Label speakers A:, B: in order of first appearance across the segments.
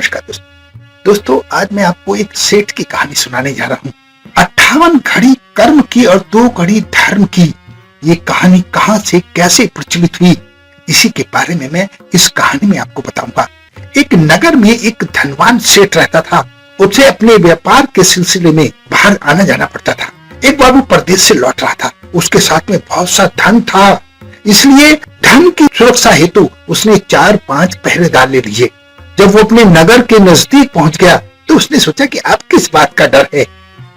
A: नमस्कार दोस्तों, आज मैं आपको एक सेठ की कहानी सुनाने जा रहा हूँ। 58 घड़ी कर्म की और 2 घड़ी धर्म की। ये कहानी कहां से कैसे प्रचलित हुई, इसी के बारे में मैं इस कहानी में आपको बताऊंगा। एक नगर में एक धनवान सेठ रहता था। उसे अपने व्यापार के सिलसिले में बाहर आना जाना पड़ता था। एक बार वो परदेश से लौट रहा था। उसके साथ में बहुत सा धन था, इसलिए धन की सुरक्षा हेतु उसने 4-5 पहरेदार ले लिए। जब वो अपने नगर के नजदीक पहुंच गया तो उसने सोचा कि अब किस बात का डर है,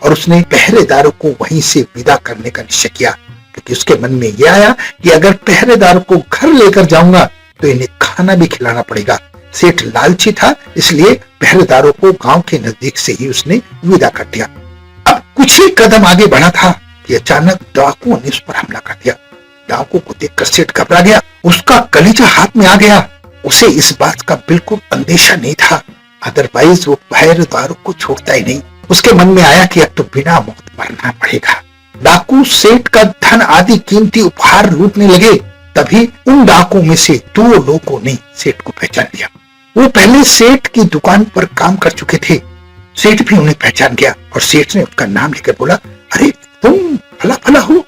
A: और उसने पहरेदारों को वहीं से विदा करने का निश्चय किया, क्योंकि उसके मन में यह आया कि अगर पहरेदारों को घर लेकर जाऊंगा तो इन्हें खाना भी खिलाना पड़ेगा। सेठ लालची था, इसलिए पहरेदारों को गांव के नजदीक से ही उसने विदा कर दिया। अब कुछ ही कदम आगे बढ़ा था कि अचानक डाकुओं ने उस पर हमला कर दिया। डाकुओं को देखकर सेठ घबरा गया, उसका कलेजा हाथ में आ गया। उसे इस बात का बिल्कुल अंदेशा नहीं था, अदरवाइज वो पहरेदारों को छोड़ता ही नहीं। उसके मन में आया कि अब तो बिना मौत मरना पड़ेगा। डाकू सेठ का धन आदि कीमती उपहार लूटने लगे। तभी उन डाकुओं में से 2 लोगों ने सेठ को पहचान लिया। वो पहले सेठ की दुकान पर काम कर चुके थे। सेठ भी उन्हें पहचान गया और सेठ ने उसका नाम लेकर बोला, अरे तुम फला फला हो।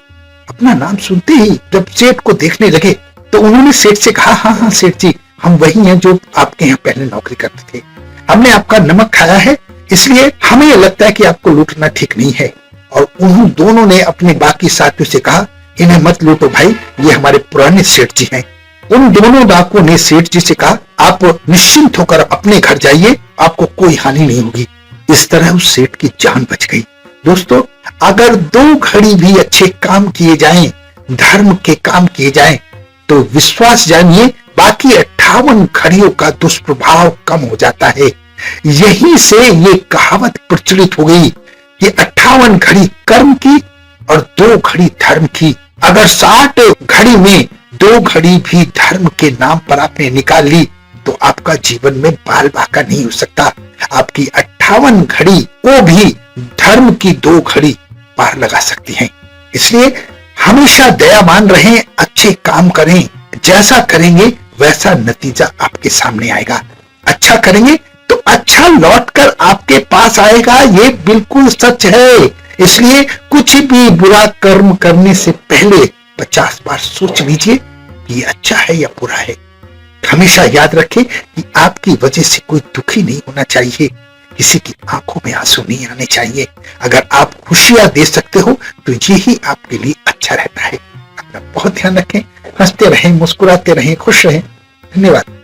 A: अपना नाम सुनते ही जब सेठ को देखने लगे तो उन्होंने सेठ से कहा, हाँ सेठ जी, हम वही हैं जो आपके यहाँ पहले नौकरी करते थे। हमने आपका नमक खाया है, इसलिए हमें यह लगता है कि आपको लूटना ठीक नहीं है। और उन दोनों ने अपने बाकी साथियों से कहा, इन्हें मत लूटो भाई, ये हमारे पुराने सेठ जी हैं। उन दोनों डाकुओं ने सेठ जी से कहा, आप निश्चिंत होकर अपने घर जाइए, आपको कोई हानि नहीं होगी। इस तरह उस सेठ की जान बच गई। दोस्तों, अगर 2 घड़ी भी अच्छे काम किए जाएं, धर्म के काम किए जाएं, तो विश्वास जानिए बाकी 58 घड़ियों का दुष्प्रभाव कम हो जाता है। यहीं से ये कहावत प्रचलित हो गई कि 58 घड़ी कर्म की और 2 घड़ी धर्म की। अगर 60 घड़ी में 2 घड़ी भी धर्म के नाम पर आपने निकाल ली तो आपका जीवन में बाल बाका नहीं हो सकता। आपकी 58 घड़ी को भी धर्म की 2 घड़ी पार लगा सकती हैं। इसलिए हमेशा दयावान रहें, अच्छे काम करें। जैसा करेंगे वैसा नतीजा आपके सामने आएगा। अच्छा करेंगे तो अच्छा लौटकर आपके पास आएगा, ये बिल्कुल सच है। इसलिए कुछ भी बुरा कर्म करने से पहले 50 बार सोच लीजिए कि ये अच्छा है या बुरा है। हमेशा याद रखें कि आपकी वजह से कोई दुखी नहीं होना चाहिए, किसी की आंखों में आंसू नहीं आने चाहिए। अगर आप खुशियां दे सकते हो तो यही आपके लिए अच्छा रहता है। अपना बहुत ध्यान रखें, हंसते रहें, मुस्कुराते रहें, खुश रहें। धन्यवाद।